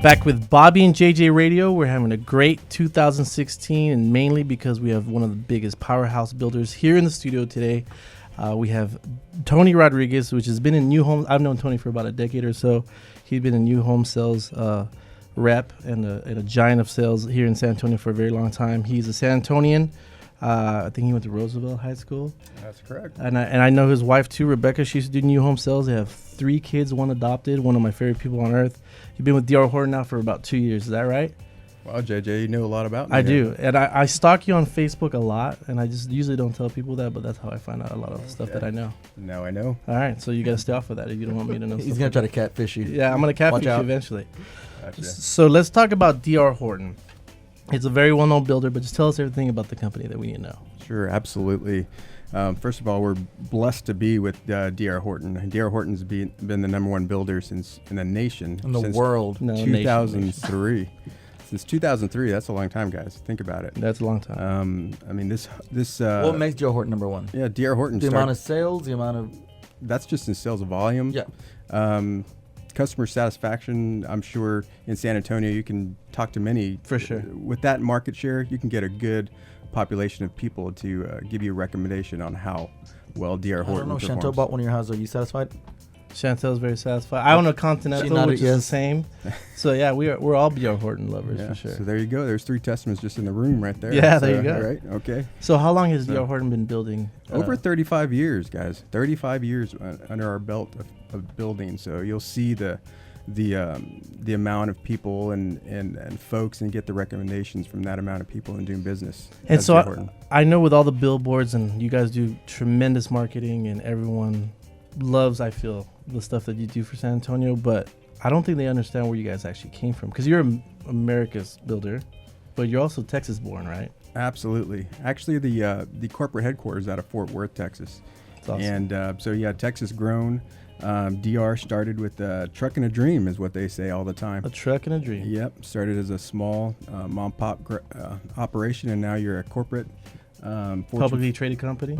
Back with Bobby and JJ Radio. We're having a great 2016, and mainly because we have one of the biggest powerhouse builders here in the studio today. We have Tony Rodriguez, which has been in new homes. I've known Tony for about a decade or so. He's been in new home sales rep and a giant of sales here in San Antonio for a very long time. He's a San Antonian. I think he went to Roosevelt High School. That's correct. And I know his wife too, Rebecca. She used to do new home sales. They have 3 kids, 1 adopted. One of my favorite people on earth. You've been with D.R. Horton now for about 2 years. Is that right? Wow, JJ, you know a lot about me. I do. And I stalk you on Facebook a lot, and I just usually don't tell people that, but that's how I find out a lot of stuff that I know. Now I know. All right, so you got to stay off of that if you don't want me to know. He's going to try to catfish you. Yeah, I'm going to catfish you eventually. Gotcha. So let's talk about D.R. Horton. It's a very well-known builder, but just tell us everything about the company that we need to know. Sure, absolutely. First of all, we're blessed to be with D.R. Horton. D.R. Horton's been the number 1 builder in the nation. In the world. No, 2003. Since 2003, that's a long time, guys. Think about it. That's a long time. I mean, this. What makes D.R. Horton number 1? Yeah, D.R. Horton. The amount of sales, the amount of. That's just in sales volume. Yeah. Customer satisfaction. I'm sure in San Antonio, you can talk to many. For sure. With that market share, you can get a good population of people to give you a recommendation on how well D.R. Horton I don't know. performs. Chantel bought one of your houses. Are you satisfied? Chantel's very satisfied. I own a Continental, which is the same. So yeah, we're all D.R. Horton lovers for sure. So there you go. There's 3 testaments just in the room right there. Yeah, so, there you go. Right. Okay. So how long has D.R. Horton been building? Over 35 years, guys. 35 years under our belt of building. So you'll see the amount of people and folks and get the recommendations from that amount of people in doing business. And so I know with all the billboards, and you guys do tremendous marketing, and everyone loves, I feel, the stuff that you do for San Antonio, but I don't think they understand where you guys actually came from, because you're America's builder, but you're also Texas born, right? Absolutely. Actually, the corporate headquarters out of Fort Worth, Texas. That's awesome. And Texas grown. DR started with a truck and a dream, is what they say all the time. A truck and a dream. Yep. Started as a small mom-pop operation, and now you're a corporate publicly traded company.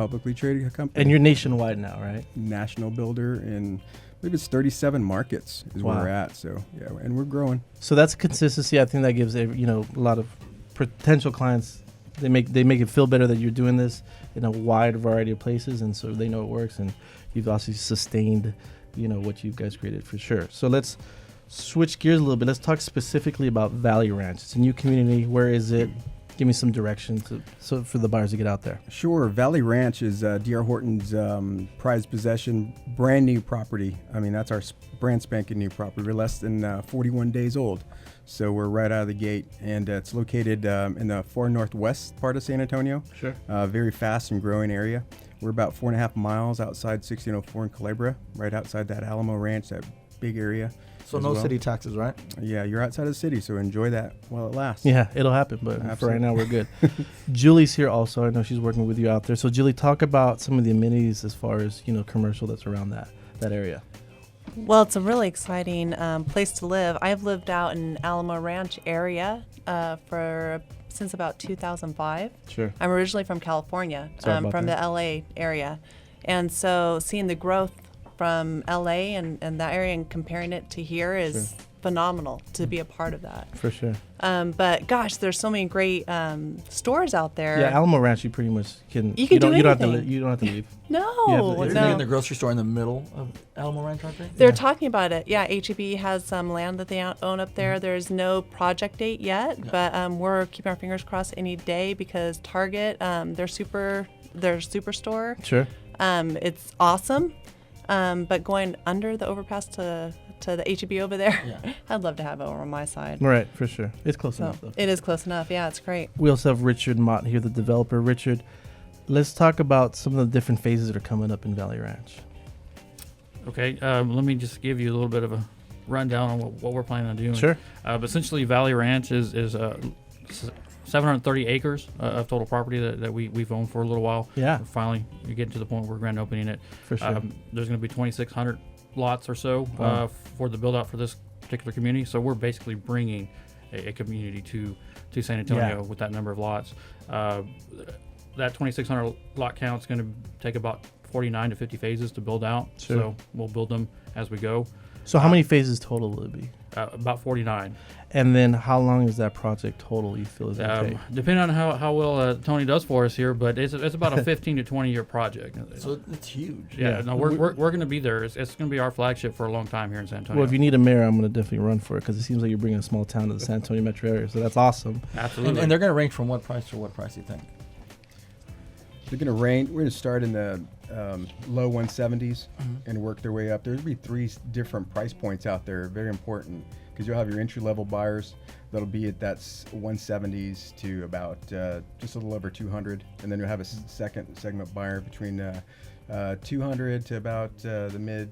And you're nationwide now, right? National builder, and I believe it's 37 markets is where we're at. So yeah, and we're growing. So that's consistency. I think that gives a lot of potential clients. They make it feel better that you're doing this in a wide variety of places, and so they know it works. And you've also sustained, what you guys created for sure. So let's switch gears a little bit. Let's talk specifically about Valley Ranch. It's a new community. Where is it? Give me some direction so for the buyers to get out there. Sure. Valley Ranch is D.R. Horton's prized possession, brand new property. I mean, that's our brand spanking new property. We're less than 41 days old. So we're right out of the gate, and it's located in the far northwest part of San Antonio. Sure. Very fast and growing area. We're about 4.5 miles outside 1604 in Culebra, right outside that Alamo Ranch, that big area. So no city taxes, right? Yeah, you're outside of the city, so enjoy that while it lasts. Yeah, it'll happen, but Absolutely. For right now, we're good. Julie's here also. I know she's working with you out there. So Julie, talk about some of the amenities as far as, commercial that's around that area. Well, it's a really exciting place to live. I've lived out in Alamo Ranch area since about 2005. Sure. I'm originally from California, from the LA area. And so seeing the growth from LA and that area and comparing it to here is phenomenal to be a part of that. For sure. But gosh, there's so many great stores out there. Yeah, Alamo Ranch, you pretty much can. You can do anything. You don't have to leave. No. They're in the grocery store in the middle of Alamo Ranch, aren't they? They're talking about it. Yeah, HEB has some land that they own up there. There's no project date yet, but we're keeping our fingers crossed any day because Target, their superstore. Sure. It's awesome. But going under the overpass to the HEB over there, I'd love to have it over on my side. Right, for sure. It's close enough, though. It is close enough. Yeah, it's great. We also have Richard Mott here, the developer. Richard, let's talk about some of the different phases that are coming up in Valley Ranch. Okay, let me just give you a little bit of a rundown on what we're planning on doing. Sure. But essentially, Valley Ranch is 730 acres of total property that we've owned for a little while. Yeah. We're finally getting to the point where we're grand opening it. For sure. There's going to be 2,600 lots or so for the build out for this particular community. So we're basically bringing a community to San Antonio with that number of lots. That 2,600 lot count is going to take about 49 to 50 phases to build out. Sure. So we'll build them as we go. So how many phases total will it be? About 49. And then how long is that project total you feel is going to take? Depending on how well Tony does for us here, but it's about a 15 to 20 year project. So it's huge. Yeah, no, we're going to be there. It's going to be our flagship for a long time here in San Antonio. Well, if you need a mayor, I'm going to definitely run for it because it seems like you're bringing a small town to the San Antonio metro area. So that's awesome. Absolutely. And they're going to range from what price to what price, you think? They're going to range. We're going to start in the low 170s and work their way up. There'll be 3 different price points out there. Very important because you'll have your entry level buyers that'll be at that 170s to about just a little over 200, and then you'll have a second segment buyer between 200 to about the mid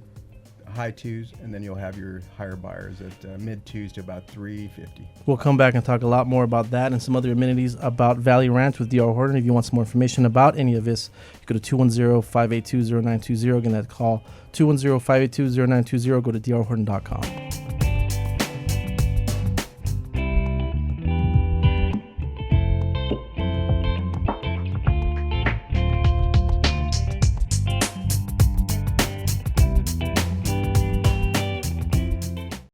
high 2s, and then you'll have your higher buyers at mid 2s to about 350. We'll come back and talk a lot more about that and some other amenities about Valley Ranch with D.R. Horton. If you want some more information about any of this, you go to 210-582-0920. Again, that call 210-582-0920. Go to drhorton.com.